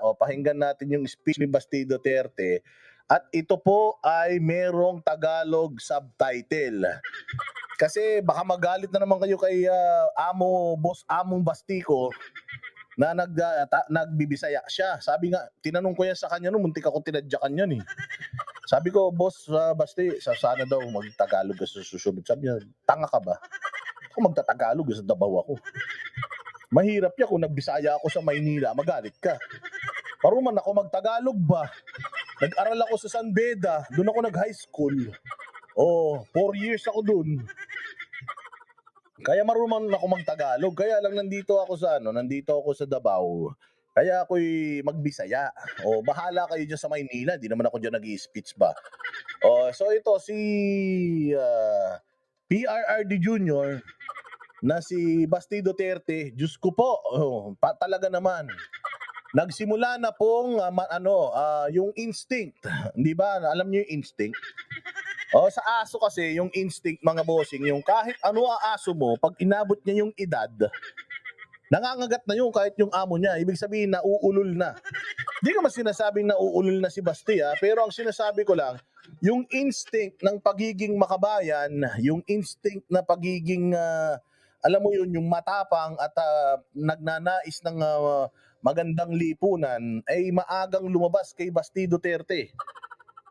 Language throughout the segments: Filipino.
O pakinggan natin yung speech ni Basti Duterte at ito po ay merong Tagalog subtitle. Kasi baka magalit na naman kayo kay Among Bastico na nagbibisaya siya. Sabi nga, tinanong ko yan sa kanya no, muntik ako tinadyakan yan eh. Sabi ko, Boss Basti, sana daw mag-Tagalog ka sa susunod. Sabi niya, tanga ka ba? Kung magta-Tagalog, sa Davao ako. Mahirap yan kung nagbisaya ako sa Maynila, magalit ka. Paruman ako mag-Tagalog ba? Nag-aral ako sa San Beda, doon ako nag-high school. 4 years ako doon. Kaya marunong ako mag-Tagalog. Kaya lang nandito ako sa Davao. Kaya ako'y magbisaya. Bahala kayo dyan sa Maynila, di naman ako dyan nag-i-speech ba. So ito si PRRD Jr. na si Basti Duterte, Diyos ko po, talaga naman. Nagsimula na pong yung instinct, 'di ba? Alam niyo yung instinct? Sa aso kasi yung instinct mga bossing, yung kahit ano ang aso mo, pag inabot niya yung edad, nangangagat na yun kahit yung amo niya. Ibig sabihin nauulol na. Di ko mas sinasabing nauulol na si Basti pero ang sinasabi ko lang, yung instinct ng pagiging makabayan, yung instinct na pagiging alam mo yun, yung matapang at nagnanais ng magandang lipunan ay maagang lumabas kay Basti Duterte.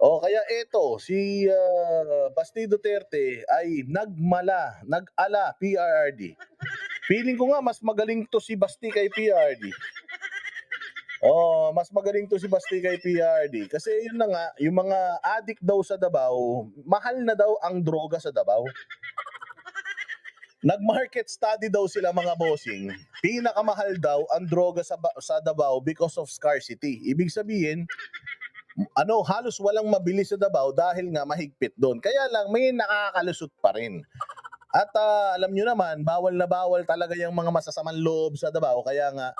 Kaya eto, si Basti Duterte ay nag-ala PRRD. Feeling ko nga mas magaling to si Basti kay PRRD. Mas magaling to si Basti kay PRRD. Kasi yun na nga, yung mga addict daw sa Davao, mahal na daw ang droga sa Davao. Nag-market study daw sila mga bossing. Pinakamahal daw ang droga sa Davao because of scarcity. Ibig sabihin, halos walang mabili sa Davao dahil nga mahigpit doon. Kaya lang may nakakalusot pa rin. At alam nyo naman, bawal na bawal talaga yung mga masasamang loob sa Davao. Kaya nga,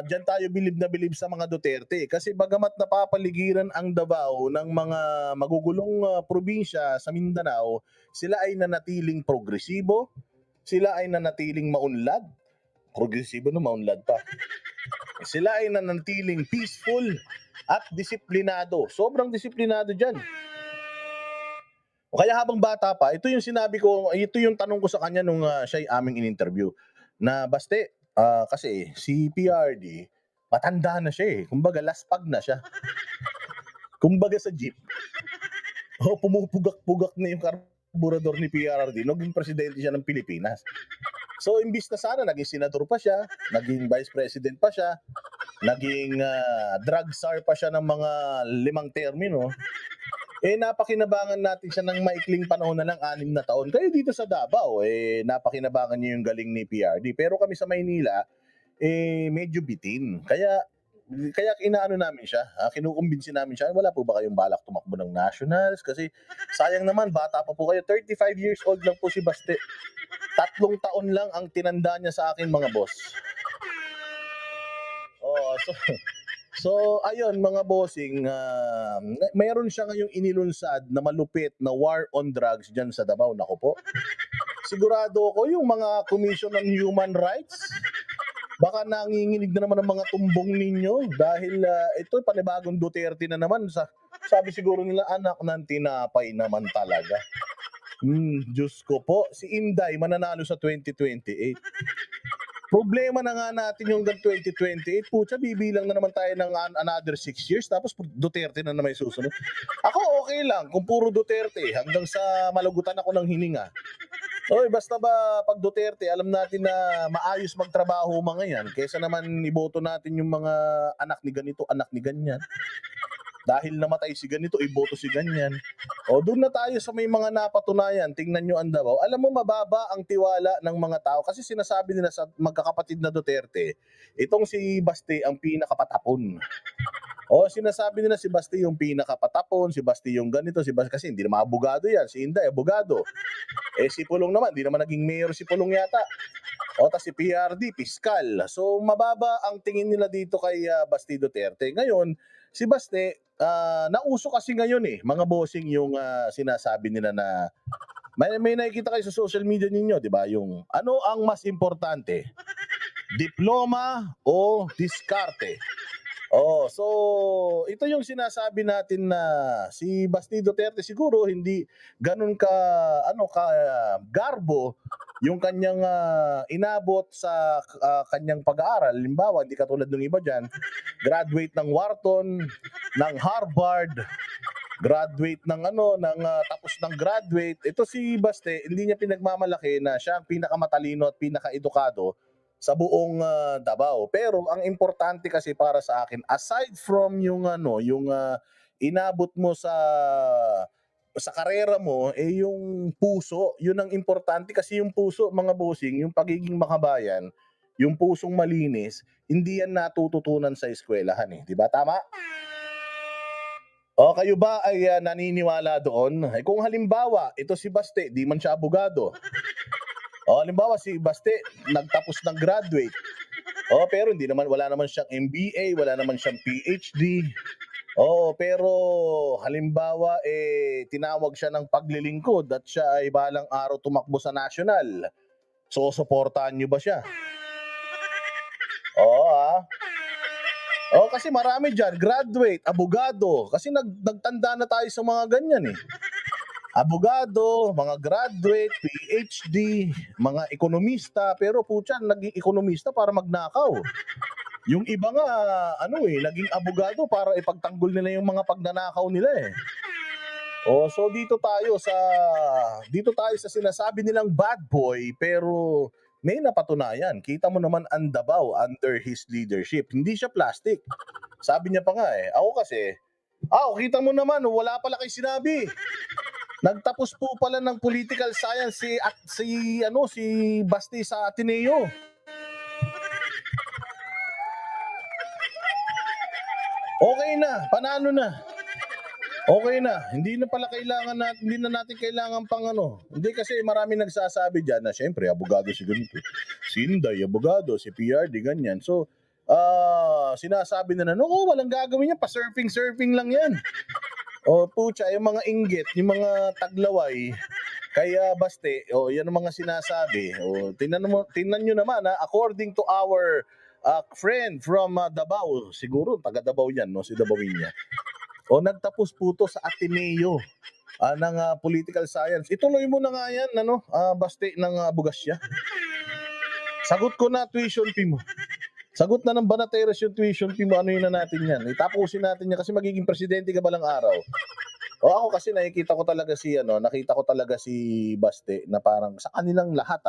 dyan tayo bilib na bilib sa mga Duterte. Kasi bagamat napapaligiran ang Davao ng mga magugulong probinsya sa Mindanao, sila ay nanatiling progresibo, sila ay nanatiling maunlad. Progresibo no, maunlad pa. Sila ay nanatiling peaceful at disiplinado. Sobrang disiplinado dyan. Kaya habang bata pa, ito yung sinabi ko, ito yung tanong ko sa kanya nung siya ay aming in-interview. Na Baste, kasi si PRD, matanda na siya eh. Kumbaga, laspag na siya. Kumbaga sa jeep, pumupugak-pugak na yung karburador ni PRD. Naging presidente siya ng Pilipinas. So, imbis na sana, naging senador pa siya, naging vice president pa siya, naging drug czar pa siya ng mga 5 termino, napakinabangan natin siya ng maikling panahon na lang, 6 na taon. Kaya dito sa Davao, napakinabangan niya yung galing ni PRD. Pero kami sa Maynila, medyo bitin. Kaya inaano namin siya, kinukumbinsi namin siya, wala po ba kayong balak tumakbo ng nationals? Kasi sayang naman, bata pa po kayo. 35 years old lang po si Baste. 3 taon lang ang tinanda niya sa akin, mga boss. So ayun mga bossing, mayroon siya ngayong inilunsad na malupit na war on drugs dyan sa Davao. Nako po. Sigurado ko yung mga Commission on Human Rights, baka nanginginig na naman ang mga tumbong ninyo dahil ito panibagong Duterte na naman. Sabi siguro nila, anak ng tinapay naman talaga. Diyos ko po, si Inday mananalo sa 2028. Problema na nga natin yung 2028, putya, bibilang na naman tayo ng another 6 years, tapos Duterte na naman yung susunod. Ako okay lang, kung puro Duterte, hanggang sa malagutan ako ng hininga. Basta ba pag Duterte, alam natin na maayos magtrabaho mga yan, kaysa naman iboto natin yung mga anak ni ganito, anak ni ganyan. Dahil namatay si ganito, iboto si ganyan. Doon na tayo sa may mga napatunayan. Tingnan nyo ang Davao. Alam mo, mababa ang tiwala ng mga tao kasi sinasabi nila sa magkakapatid na Duterte, itong si Basti ang pinakapatapon. Sinasabi nila si Basti yung pinakapatapon, si Basti yung ganito, si Basti kasi hindi naman abogado yan. Si Inday, abogado. Si Pulong naman, hindi naman naging mayor si Pulong yata. Tas si PRD, piskal. So, mababa ang tingin nila dito kay Basti Duterte. Ngayon, si Basti, nauso kasi ngayon mga bossing yung sinasabi nila na may nakikita kayo sa social media ninyo, di ba? Yung ano ang mas importante? diploma o diskarte? So ito yung sinasabi natin na si Basti Duterte siguro hindi gano'n ka ano, garbo yung kanyang, inabot sa, kanyang pag-aaral. Halimbawa, hindi katulad ng iba diyan, graduate ng Wharton, ng Harvard, graduate ng tapos ng graduate. Ito si Baste, hindi niya pinagmamalaki na siya ang pinakamatalino at pinakaedukado sa buong Davao. Pero ang importante kasi para sa akin, aside from yung inabot mo sa karera mo, yung puso, yun ang importante kasi yung puso, mga bossing, yung pagiging makabayan, yung pusong malinis, hindi yan natututunan sa eskwelahan eh, di ba? Tama? O kayo ba ay naniniwala doon? Eh kung halimbawa, ito si Baste, di man siya abogado. O halimbawa si Baste, nagtapos ng graduate. Pero hindi naman, wala naman siyang MBA, wala naman siyang PhD. Pero halimbawa tinawag siya ng paglilingkod at siya ay balang araw tumakbo sa national. Susuportahan niyo ba siya? Oo, kasi marami diyan, graduate, abogado, kasi nagtanda na tayo sa mga ganyan eh. Abogado, mga graduate, PhD, mga ekonomista, pero putya naging ekonomista para magnakaw. Yung iba nga naging abogado para ipagtanggol nila yung mga pagnanakaw nila eh. So dito tayo sa sinasabi nilang bad boy pero may napatunayan. Kita mo naman ang Davao under his leadership. Hindi siya plastic. Sabi niya pa nga eh, ako kasi, kita mo naman, wala pala kayo sinabi. Nagtapos po pala ng political science si Basti sa Ateneo. Okay na, panalo na. Okay na, hindi na natin kailangan pang Hindi kasi marami nagsasabi diyan na siyempre abogado si ganito. Si Inday abogado, si PRD ganyan. So, sinasabi na walang gagawin yan, pa-surfing lang yan. Putya, yung mga inggit, yung mga taglaway, kaya Baste, yan ang mga sinasabi. Tingnan nyo naman, according to our friend from Davao, siguro taga Davao yan, no, si Davaoinya. Nagtapos po to sa Ateneo ng political science. Ituloy mo na nga yan, Baste ng Bugasya. Sagot ko na tuition fee mo. Sagot na ng Banateros yung tuition fee mo, ano yun na natin yan. Itapusin natin yan kasi magiging presidente ka balang araw. Ako kasi nakita ko talaga si Baste na parang sa kanilang lahat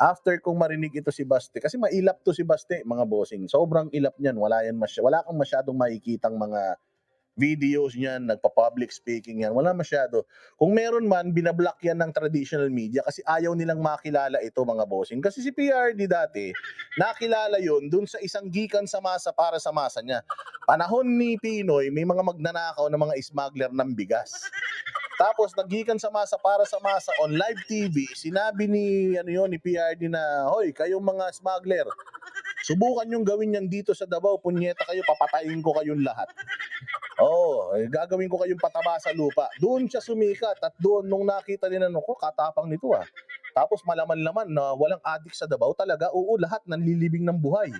after kong marinig ito si Baste, kasi mailap to si Baste, mga bossing. Sobrang ilap niyan, wala kang masyadong makikitang mga videos niyan, nagpa-public speaking yan, wala masyado. Kung meron man, binablock yan ng traditional media kasi ayaw nilang makilala ito, mga bossing. Kasi si PRD dati, nakilala yun dun sa isang gikan sa masa para sa masa niya. Panahon ni Pinoy, may mga magnanakaw na mga smuggler ng bigas. Tapos nagikan sa masa para sa masa on live TV, sinabi ni PRD na, hoy, kayong mga smuggler, subukan yung gawin yan dito sa Davao, punyeta kayo, papatayin ko kayong lahat. Gagawin ko kayong pataba sa lupa. Doon siya sumikat at doon nung nakita nila katapang nito Tapos malaman-laman na walang adik sa Davao talaga, lahat nanlilibing ng buhay.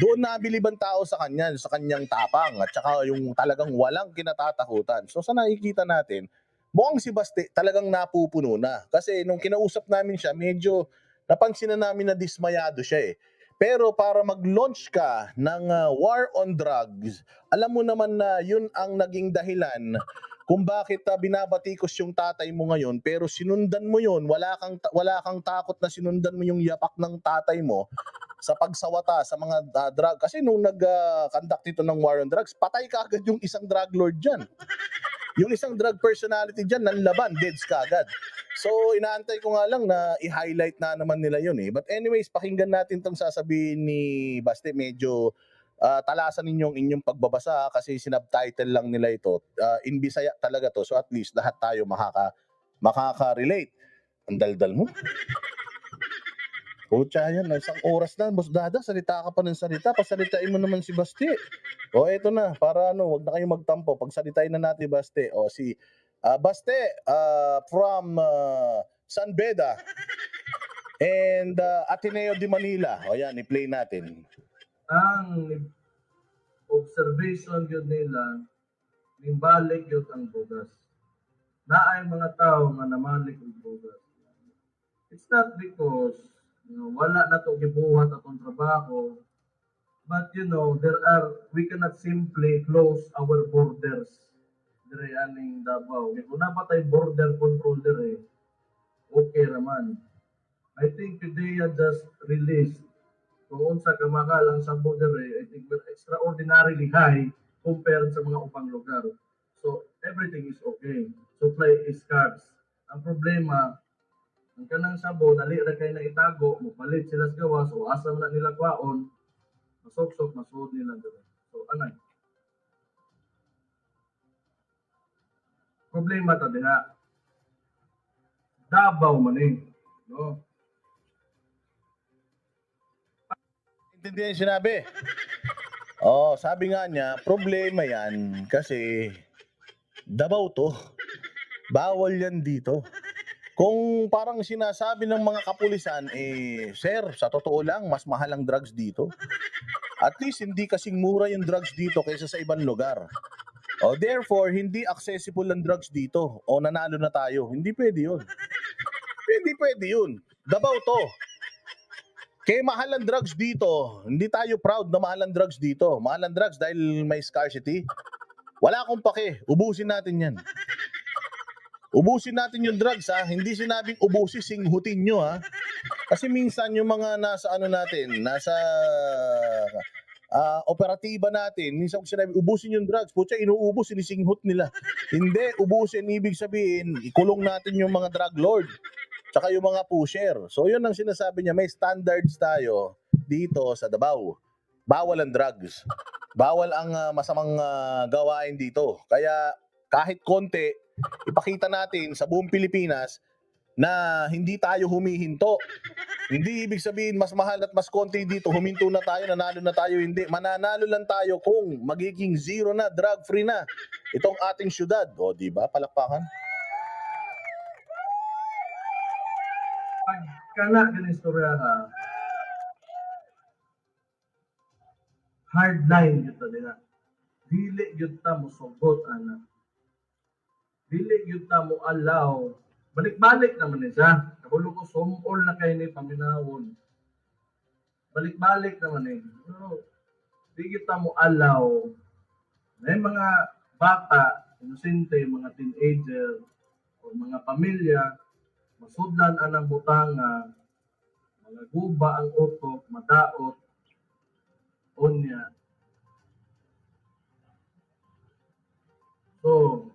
Doon nabilib ang tao sa kanyang tapang at saka yung talagang walang kinatatakutan. So sa nakikita natin, mukhang si Baste talagang napupuno na. Kasi nung kinausap namin siya, medyo napansin na namin na dismayado siya eh. Pero para mag-launch ka ng war on drugs, alam mo naman na yun ang naging dahilan kung bakit binabatikos yung tatay mo ngayon, pero sinundan mo yun, wala kang takot na sinundan mo yung yapak ng tatay mo sa pagsawata sa mga drug. Kasi nung nag-conduct ito ng war on drugs, patay kaagad yung isang drug lord dyan. Yung isang drug personality dyan, nanlaban, deads kaagad. So, inaantay ko nga lang na i-highlight na naman nila yun eh. But anyways, pakinggan natin itong sasabihin ni Baste. Medyo talasan inyong pagbabasa kasi sinubtitle lang nila ito. In Bisaya talaga to. So at least lahat tayo makaka-relate. Ang daldal mo. Putya yan, isang oras na, Boss Dada, salita ka pa ng salita, pasalitain mo naman si Baste. Eto na, para wag na kayong magtampo, pagsalitain na natin Baste. Si Baste from San Beda. And Ateneo de Manila. O yan, i-play natin. Ang observation yun nila, nimbalik yun ang bugas. Naay mga tao nga namalik ang bugas. It's not because wala na to gibuhat atong trabaho, but we cannot simply close our borders dire aning Davao. Kung napatay border control dire, okay raman. I think today just released kung unsa ka mahal ang sambo dire, I think we're extraordinarily high compared sa mga ubang lugar. So everything is okay. Supply is scarce. Ang problema, ang kanang sabo, dali ra kay na itago, mupalit sila sa gawas, o asa man na nila kwaon, masok-sok, masuod nila dire. So anay, problema ta diha. Davao man no? Intindihan yung sinabi. Oh, sabi nga niya, problema yan kasi Davao to. Bawal yan dito. Kung parang sinasabi ng mga kapulisan, sir, sa totoo lang, mas mahal ang drugs dito. At least hindi kasing mura yung drugs dito kaysa sa ibang lugar. O therefore, hindi accessible ang drugs dito. O nanalo na tayo. Hindi pwede yun. Hindi pwede yun. Davao to. Kaya mahal ang drugs dito. Hindi tayo proud na mahal ang drugs dito. Mahal ang drugs dahil may scarcity. Wala akong pake. Ubusin natin yan. Ubusin natin yung drugs ha. Hindi sinabing ubusin, singhutin nyo ha. Kasi minsan yung mga nasa nasa operatiba natin, minsan kung sinabi, ubusin yung drugs, putya, inuubos, sinisinghot nila. Hindi, ubusin, ibig sabihin, ikulong natin yung mga drug lord, tsaka yung mga pusher. So yun ang sinasabi niya, may standards tayo dito sa Davao. Bawal ang drugs. Bawal ang masamang gawain dito. Kaya kahit konti, ipakita natin sa buong Pilipinas na hindi tayo humihinto. Hindi ibig sabihin mas mahal at mas konti dito, huminto na tayo, nanalo na tayo, hindi. Mananalo lang tayo kung magiging zero na, drug-free na itong ating syudad. O, di ba? Palakpakan. Pag kana ganing istorya ha, hardline yun ta nila. Dili yun ta mo sugot, anak. Dili yun ta mo allow. Balik-balik naman siya. Kabulo ko sumol na kayo ni paminawon. Balik-balik naman So, di kita mo allow. May mga bata, inosente, mga teenager, o mga pamilya, masudlan anang butanga, mga guba ang utok, madaot, onya. So,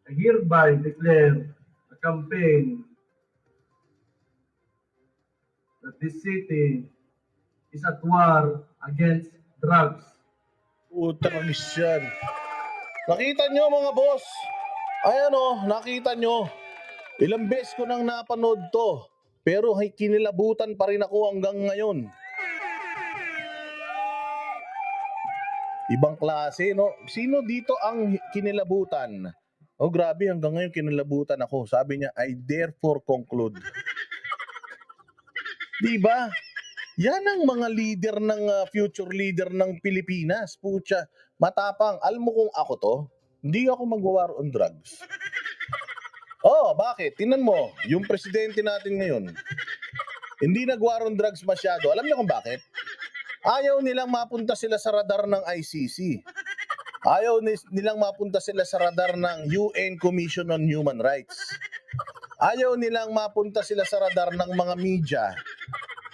I hereby declare a campaign that this city is at war against drugs. Tragis yan. Nakita nyo mga boss? Ayan o, nakita nyo. Ilang beses ko nang napanood to. Pero kinilabutan pa rin ako hanggang ngayon. Ibang klase, no? Sino dito ang kinilabutan? Oh, grabe, hanggang ngayon kinilabutan ako. Sabi niya, I therefore conclude. Diba? Yan ang mga leader ng future leader ng Pilipinas. Pucha, matapang. Alam mo kung ako to, hindi ako mag-war on drugs. Oh, bakit? Tingnan mo, yung presidente natin ngayon, hindi nag-war on drugs masyado. Alam niyo kung bakit? Ayaw nilang mapunta sila sa radar ng ICC. Ayaw nilang mapunta sila sa radar ng UN Commission on Human Rights. Ayaw nilang mapunta sila sa radar ng mga media.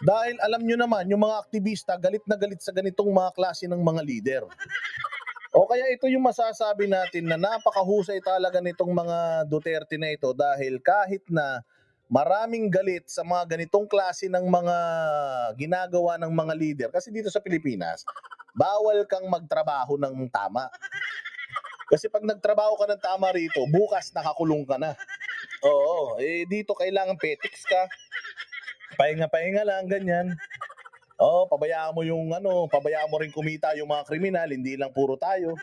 Dahil alam nyo naman, yung mga aktivista, galit na galit sa ganitong mga klase ng mga leader. O kaya ito yung masasabi natin na napakahusay talaga nitong mga Duterte na ito dahil kahit na maraming galit sa mga ganitong klase ng mga ginagawa ng mga leader. Kasi dito sa Pilipinas, bawal kang magtrabaho ng tama. Kasi pag nagtrabaho ka ng tama rito, bukas nakakulong ka na. Oo, dito kailangan petiks ka. Pahinga-pahinga lang, ganyan. Pabayaan mo yung pabayaan mo rin kumita yung mga kriminal, hindi lang puro tayo.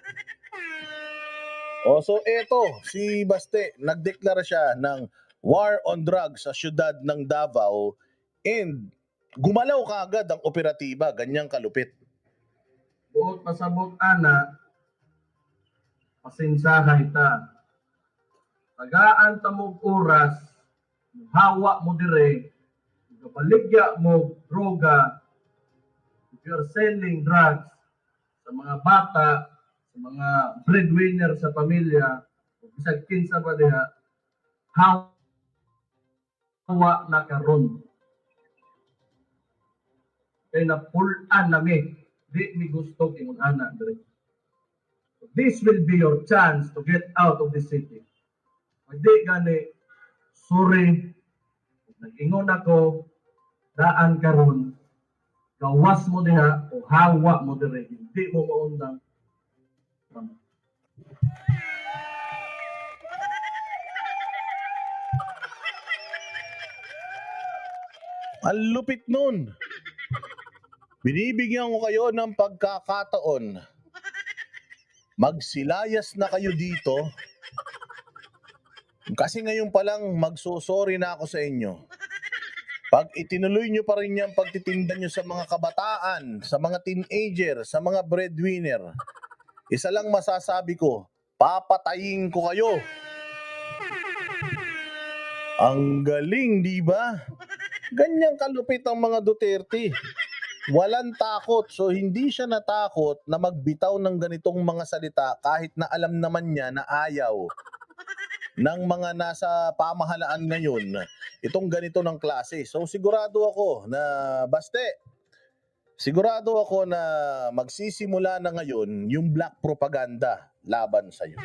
O so eto, si Baste, nagdeklara siya ng war on drugs sa siyudad ng Davao and gumalaw kaagad ang operatiba, ganyang kalupit. Buot pasabot ana, pasinsahay ta. Tagaan ta mo oras, hawa mo dire, kapaligya mo droga, if you are selling drugs sa mga bata, sa mga breadwinner sa pamilya, o bisag kinsa pa diha, hawa na karon. Kaya napulan nami, di mi gusto ingon ana dire. This will be your chance to get out of the city. Hindi gani, sorry, nag-ingon ako, daan karon, gawas mo diha o hawa mo dire, hindi mo maundang. Ang lupit nun. Binibigyan ko kayo ng pagkakataon. Magsilayas na kayo dito. Kasi ngayon pa lang magsusorry na ako sa inyo. Pag itinuloy nyo pa rin yung pagtitinda nyo sa mga kabataan, sa mga teenager, sa mga breadwinner, isa lang masasabi ko, papatayin ko kayo. Ang galing, di ba? Ganyang kalupit ang mga Duterte. Walang takot. So hindi siya natakot na magbitaw ng ganitong mga salita kahit na alam naman niya na ayaw ng mga nasa pamahalaan ngayon itong ganito ng klase. So sigurado ako na Baste, sigurado ako na magsisimula na ngayon yung black propaganda laban sa'yo.